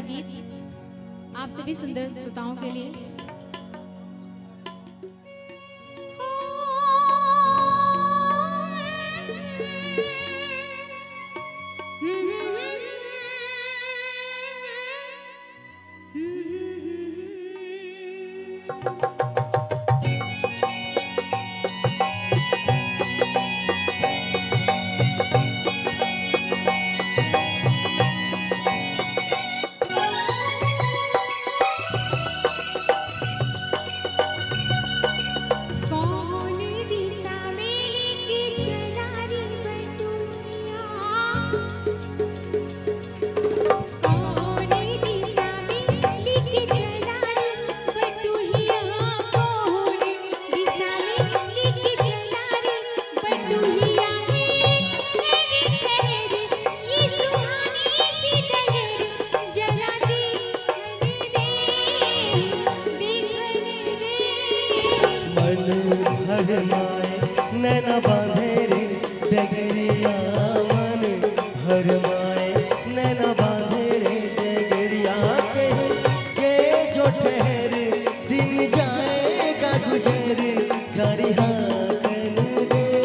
गीत आप सभी सुंदर श्रोताओं के लिए। नैना बांधे रे डगरिया मन हरमाए, नैना बांधे रे डगरिया के जो ठहरे दिन जाएगा गुजर, गाड़ी हाकन दे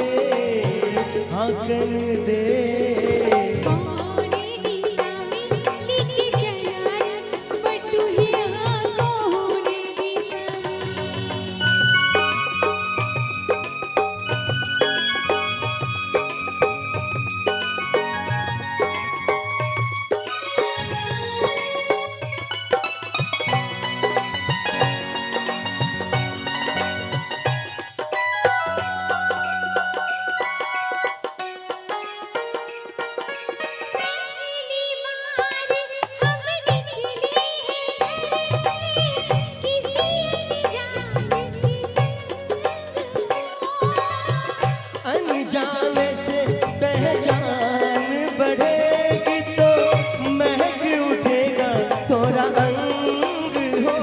जाने से पहचान बढ़ेगी तो महक उठेगा तोरा अंग हो।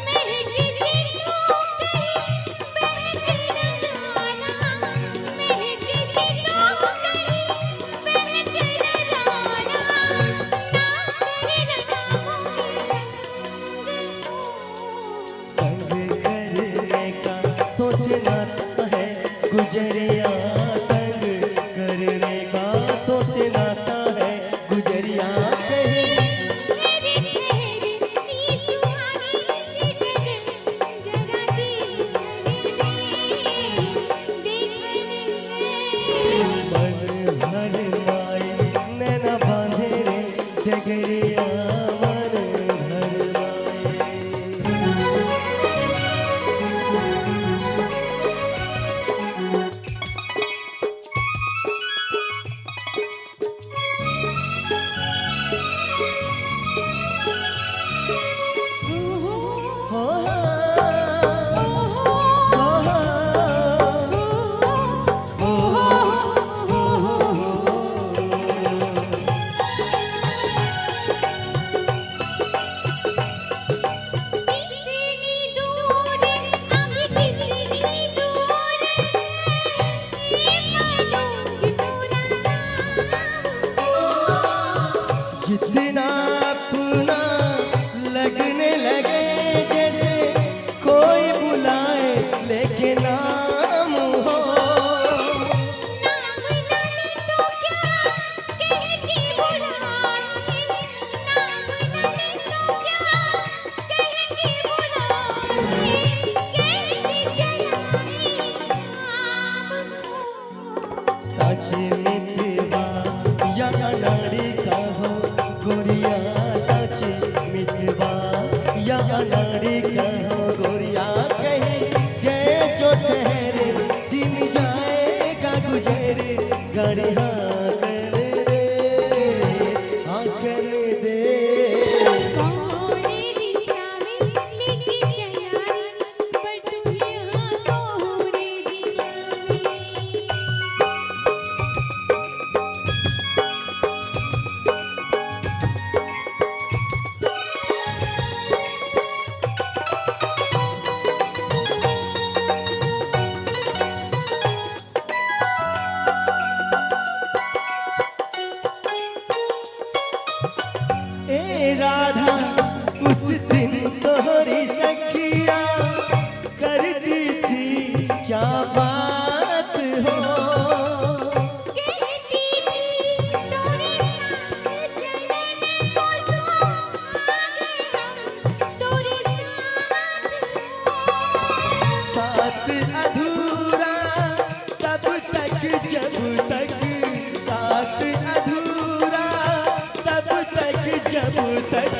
मैं किसी को कहीं बहक न जाना, मैं किसी को कहीं बहक न जाना, ना करना तंग करने का तो चिनाता है गुजरिया, तंग करने का तो चिनाता है गुजरिया ठहरे ये सुहानी सी डगर, जरा देखने मन भर माए नैना बांधे रे डगरिया मन भर माए। जितना अपना लगने लगे जैसे कोई बुलाए लेके नाम हो। नाम न ले तो क्या कह के बुलाए, नाम न ले तो क्या कह के बुलाए, कैसे चलाए काम को। सच मितवा या नाड़ी का हो गोरिया, सच मितवा या नाड़ी का हो गोरिया, कहे जो ठहरे दिन जाएगा गुजर, गाड़ी हाकन दे कौन दिशा में लेके चला रे, बटुहिया कौन दिशा में। ए राधा उस दिन तोहरी सखिया करती थी क्या बात हो। कहती थी तोरे साथ चलने को सुहागे हम तोरे साथ हो। साथ अधूरा तब तक जब तक, साथ अधूरा तब तक जब तक